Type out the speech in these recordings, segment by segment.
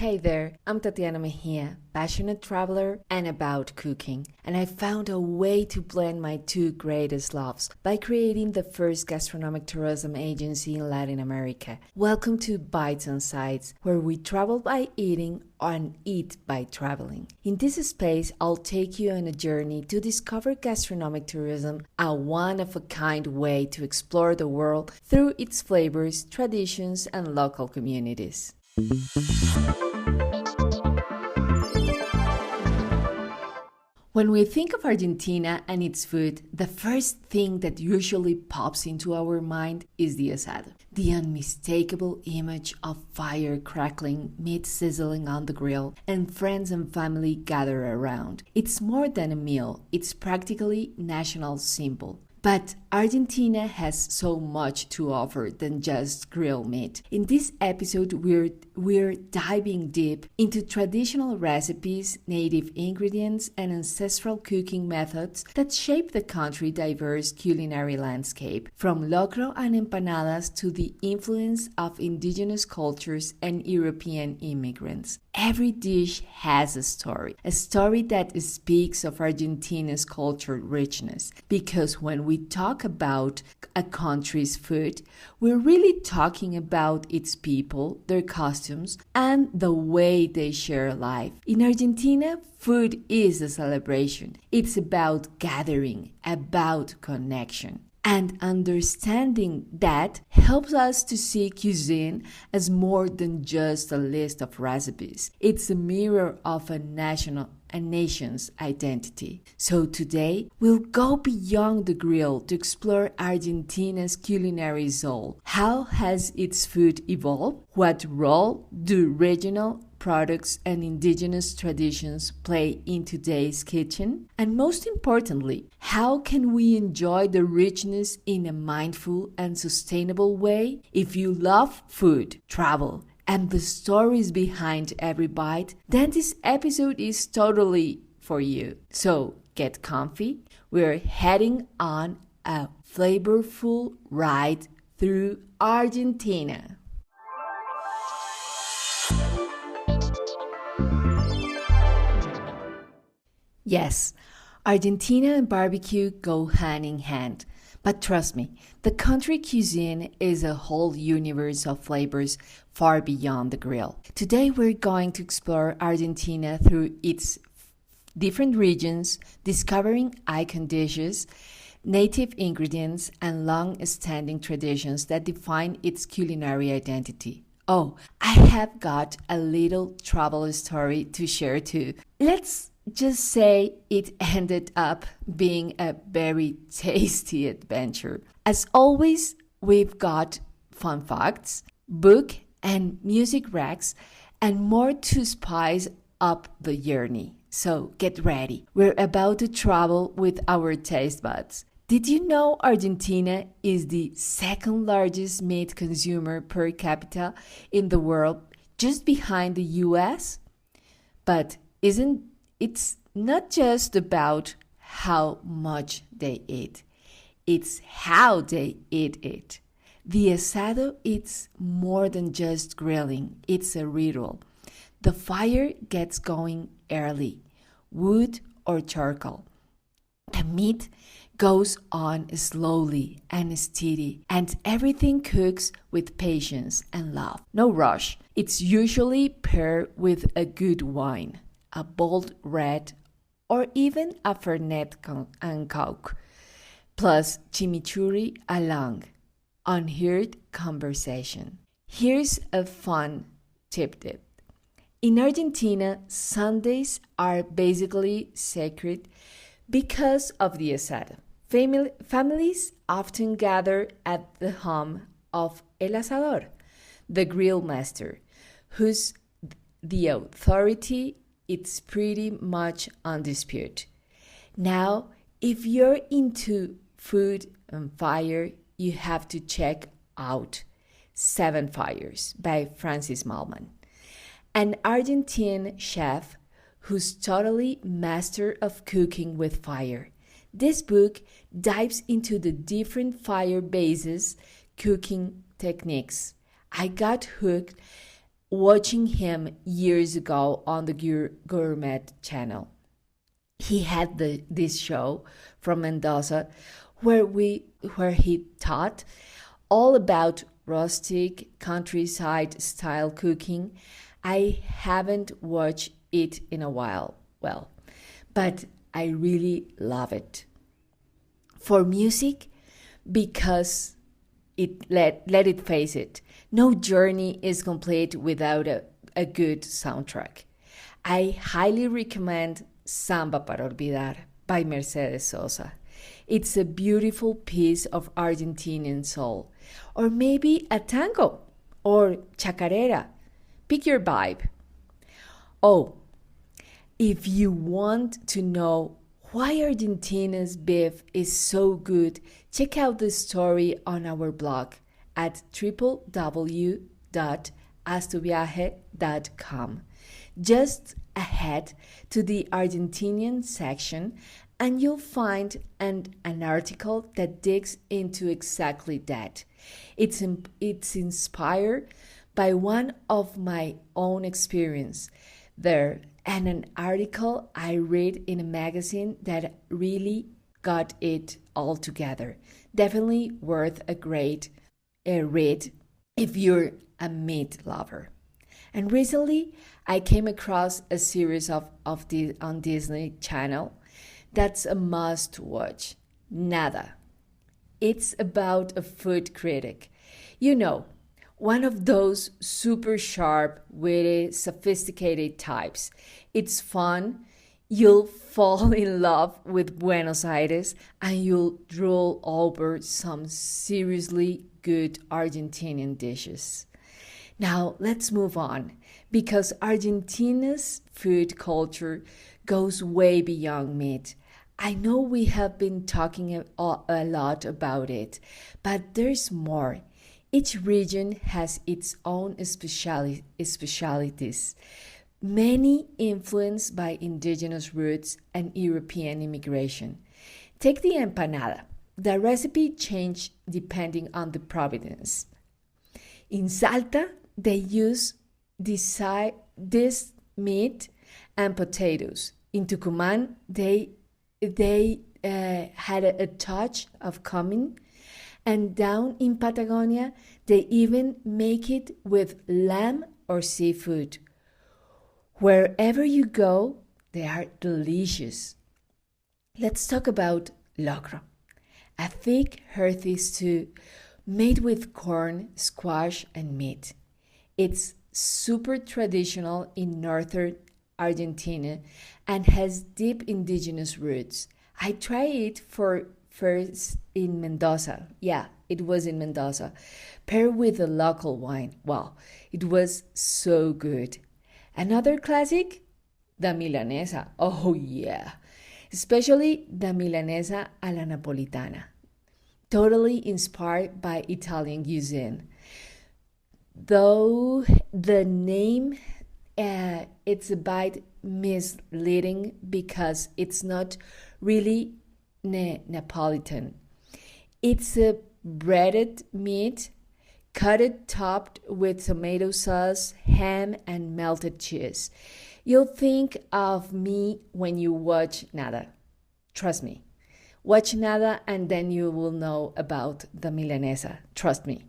Hey there, I'm Tatiana Mejia, passionate traveler and about cooking, and I found a way to blend my two greatest loves by creating the first gastronomic tourism agency in Latin America. Welcome to Bites and Sides, where we travel by eating and eat by traveling. In this space, I'll take you on a journey to discover gastronomic tourism, a one-of-a-kind way to explore the world through its flavors, traditions, and local communities. When we think of Argentina and its food, the first thing that usually pops into our mind is the asado. The unmistakable image of fire crackling, meat sizzling on the grill, and friends and family gather around. It's more than a meal, it's practically national symbol. But Argentina has so much to offer than just grilled meat. In this episode, we're diving deep into traditional recipes, native ingredients, and ancestral cooking methods that shape the country's diverse culinary landscape, from locro and empanadas to the influence of indigenous cultures and European immigrants. Every dish has a story that speaks of Argentina's cultural richness, because when we talk about a country's food, we're really talking about its people, their costumes, and the way they share life. In Argentina, food is a celebration. It's about gathering, about connection. And understanding that helps us to see cuisine as more than just a list of recipes. It's a mirror of a nation's identity. So today, we'll go beyond the grill to explore Argentina's culinary soul. How has its food evolved? What role do regional products and indigenous traditions play in today's kitchen? And most importantly, how can we enjoy the richness in a mindful and sustainable way? If you love food, travel, and the stories behind every bite, then this episode is totally for you. So get comfy. We're heading on a flavorful ride through Argentina. Yes, Argentina and barbecue go hand in hand. But trust me, the country cuisine is a whole universe of flavors far beyond the grill. Today we're going to explore Argentina through its different regions, discovering icon dishes, native ingredients, and long-standing traditions that define its culinary identity. Oh, I have got a little travel story to share too. Let's just say it ended up being a very tasty adventure. As always, we've got fun facts, book and music racks, and more to spice up the journey. So get ready. We're about to travel with our taste buds. Did you know Argentina is the second largest meat consumer per capita in the world, just behind the US? But it's not just about how much they eat. It's how they eat it. The asado is more than just grilling. It's a ritual. The fire gets going early, wood or charcoal. The meat goes on slowly and steady, and everything cooks with patience and love. No rush. It's usually paired with a good wine, a bold red, or even a Fernet and Coke, plus chimichurri along. Unheard conversation. Here's a fun tip. In Argentina, Sundays are basically sacred because of the asado. Families often gather at the home of El Asador, the grill master, who's the authority. It's pretty much undisputed. Now, if you're into food and fire, you have to check out Seven Fires by Francis Malman, an Argentine chef who's totally master of cooking with fire. This book dives into the different fire bases cooking techniques. I got hooked watching him years ago on the Gourmet channel. He had this show from Mendoza where he taught all about rustic countryside style cooking. I haven't watched it in a while, well, but I really love it. For music, because let it face it, no journey is complete without a good soundtrack. I highly recommend Samba para Olvidar by Mercedes Sosa. It's a beautiful piece of Argentinian soul. Or maybe a tango or chacarera. Pick your vibe. Oh, if you want to know why Argentina's beef is so good, check out the story on our blog at www.astuviaje.com. Just ahead to the Argentinian section and you'll find an article that digs into exactly that. It's inspired by one of my own experience there and an article I read in a magazine that really got it all together. Definitely worth a great read if you're a meat lover. And recently, I came across a series on Disney Channel that's a must watch. Nada. It's about a food critic. You know, one of those super sharp, witty, sophisticated types. It's fun. You'll fall in love with Buenos Aires and you'll drool over some seriously good Argentinian dishes. Now, let's move on because Argentina's food culture goes way beyond meat. I know we have been talking a lot about it, but there's more. Each region has its own specialities, many influenced by indigenous roots and European immigration. Take the empanada. The recipe changed depending on the province. In Salta, they use this meat and potatoes. In Tucumán, they had a touch of cumin, and down in Patagonia, they even make it with lamb or seafood. Wherever you go, they are delicious. Let's talk about locro, a thick, hearty stew made with corn, squash, and meat. It's super traditional in northern Argentina and has deep indigenous roots. I tried it first in Mendoza. Yeah, it was in Mendoza. Paired with a local wine. Wow, it was so good. Another classic, the milanesa. Oh yeah, especially the milanesa a la napolitana. Totally inspired by Italian cuisine. Though the name it's a bit misleading because it's not really Napolitan. It's a breaded meat, cut topped with tomato sauce, ham, and melted cheese. You'll think of me when you watch Nada. Trust me. Watch Nada and then you will know about the milanesa. Trust me.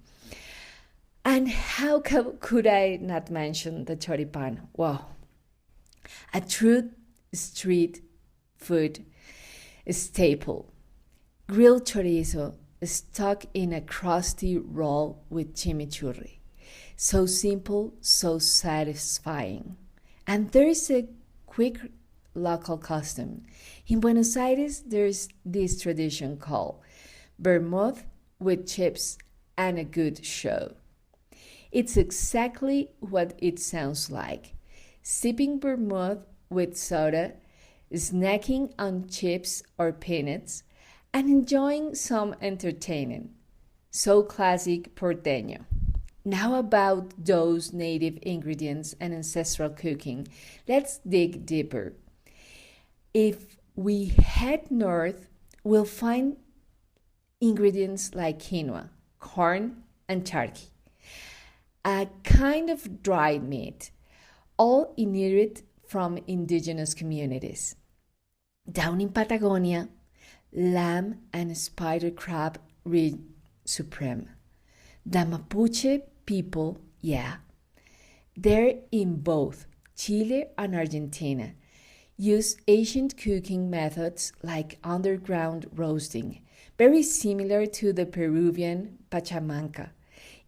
And how could I not mention the choripan? Wow. A true street food staple. Grilled chorizo stuck in a crusty roll with chimichurri. So simple, so satisfying. And there's a quick local custom. In Buenos Aires, there's this tradition called vermouth with chips and a good show. It's exactly what it sounds like. Sipping vermouth with soda, snacking on chips or peanuts, and enjoying some entertainment. So classic porteño. Now about those native ingredients and ancestral cooking, let's dig deeper. If we head north, we'll find ingredients like quinoa, corn, and charqui. a kind of dried meat, all inherited from indigenous communities. Down in Patagonia, lamb and spider crab reign supreme. The Mapuche people, yeah, they're in both Chile and Argentina, use ancient cooking methods like underground roasting, very similar to the Peruvian pachamanca.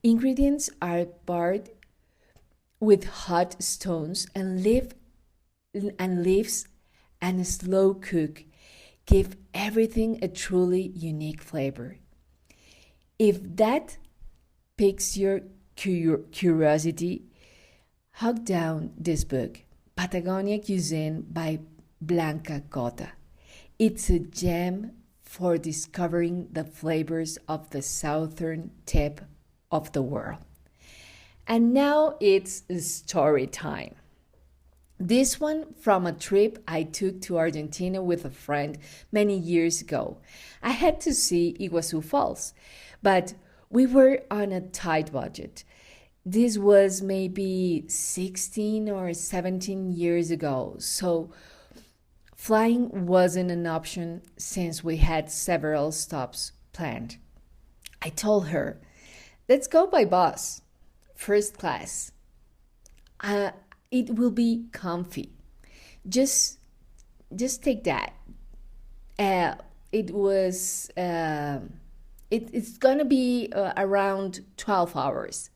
Ingredients are barred with hot stones and leaves and slow cook give everything a truly unique flavor. If that piques your curiosity, hunt down this book, Patagonia Cuisine by Blanca Cota. It's a gem for discovering the flavors of the southern tip of the world. And now it's story time. This one from a trip I took to Argentina with a friend many years ago. I had to see Iguazu Falls, but we were on a tight budget. This was maybe 16 or 17 years ago, so flying wasn't an option since we had several stops planned. I told her, let's go by bus, first class. It will be comfy. Just take that. It was it's gonna be around 12 hours.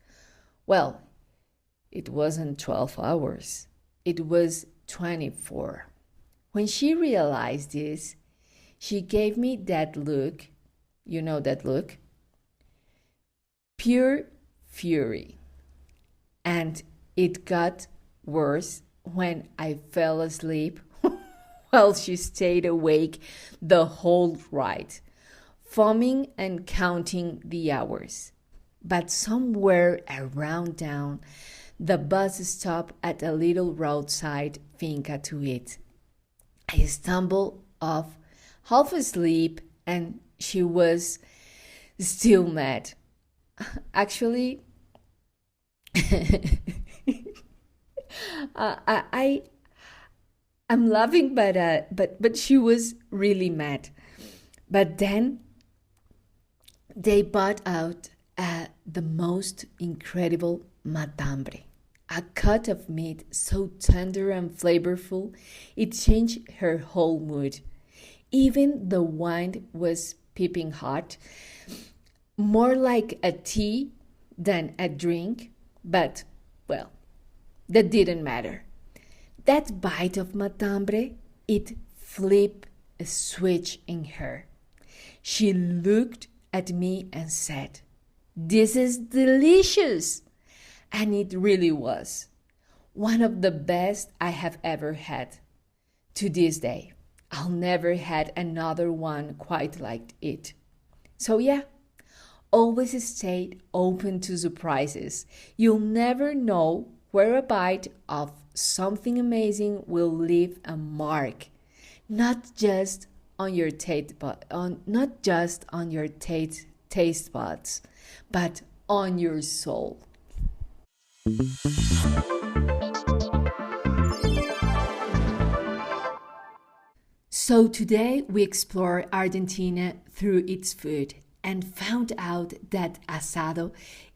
Well, it wasn't 12 hours. It was 24. When she realized this, she gave me that look. You know that look? Pure fury. And it got worse when I fell asleep while she stayed awake the whole ride, foaming and counting the hours. But somewhere around town, the bus stopped at a little roadside finca to eat. I stumbled off, half asleep, and she was still mad. Actually, I'm laughing, but she was really mad. But then they brought out the most incredible matambre, a cut of meat so tender and flavorful it changed her whole mood. Even the wine was piping hot, more like a tea than a drink, but well, that didn't matter. That bite of matambre, it flipped a switch in her. She looked at me and said, "This is delicious!" And it really was. One of the best I have ever had. To this day, I'll never had another one quite like it. So yeah, always stay open to surprises. You'll never know where a bite of something amazing will leave a mark, not just on your taste buds, but on your soul. So today we explore Argentina through its food and found out that asado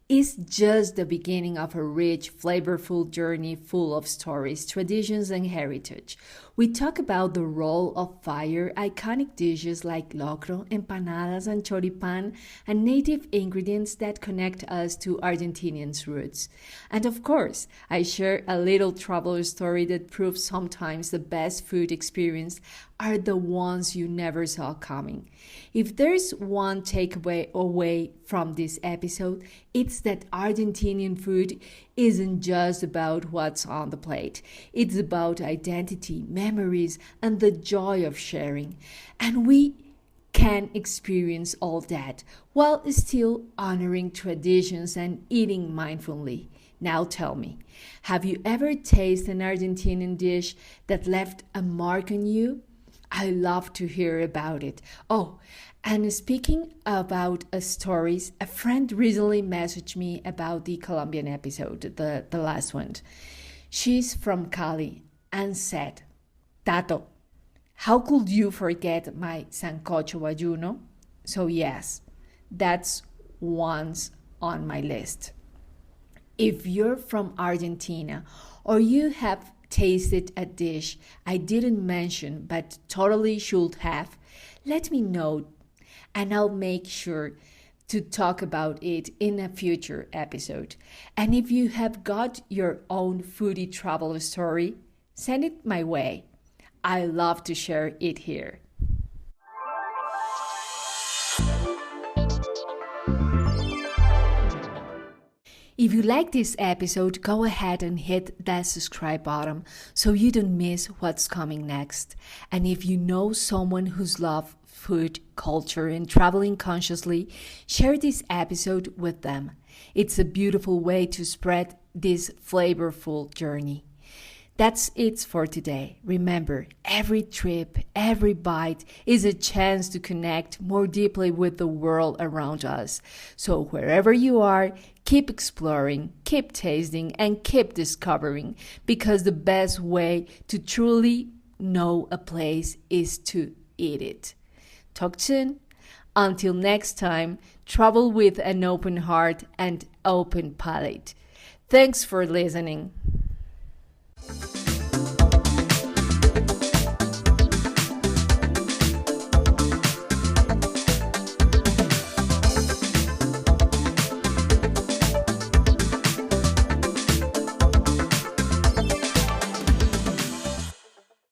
is just the beginning of a rich, flavorful journey full of stories, traditions, and heritage. We talk about the role of fire, iconic dishes like locro, empanadas, and choripan, and native ingredients that connect us to Argentinians' roots. And of course, I share a little traveler story that proves sometimes the best food experience are the ones you never saw coming. If there's one takeaway away from this episode, it's that Argentinian food isn't just about what's on the plate. It's about identity, memories, and the joy of sharing. And we can experience all that while still honoring traditions and eating mindfully. Now tell me, have you ever tasted an Argentinian dish that left a mark on you? I love to hear about it. Oh, And speaking about stories, a friend recently messaged me about the Colombian episode, the last one. She's from Cali and said, Tato, how could you forget my sancocho ayuno? So yes, that's once on my list. If you're from Argentina or you have tasted a dish I didn't mention but totally should have, let me know and I'll make sure to talk about it in a future episode. And if you have got your own foodie travel story, send it my way. I love to share it here. If you like this episode, go ahead and hit that subscribe button so you don't miss what's coming next. And if you know someone who's loved food, culture, and traveling consciously, share this episode with them. It's a beautiful way to spread this flavorful journey. That's it for today. Remember, every trip, every bite is a chance to connect more deeply with the world around us. So wherever you are, keep exploring, keep tasting, and keep discovering, because the best way to truly know a place is to eat it. Talk soon. Until next time, travel with an open heart and open palate. Thanks for listening.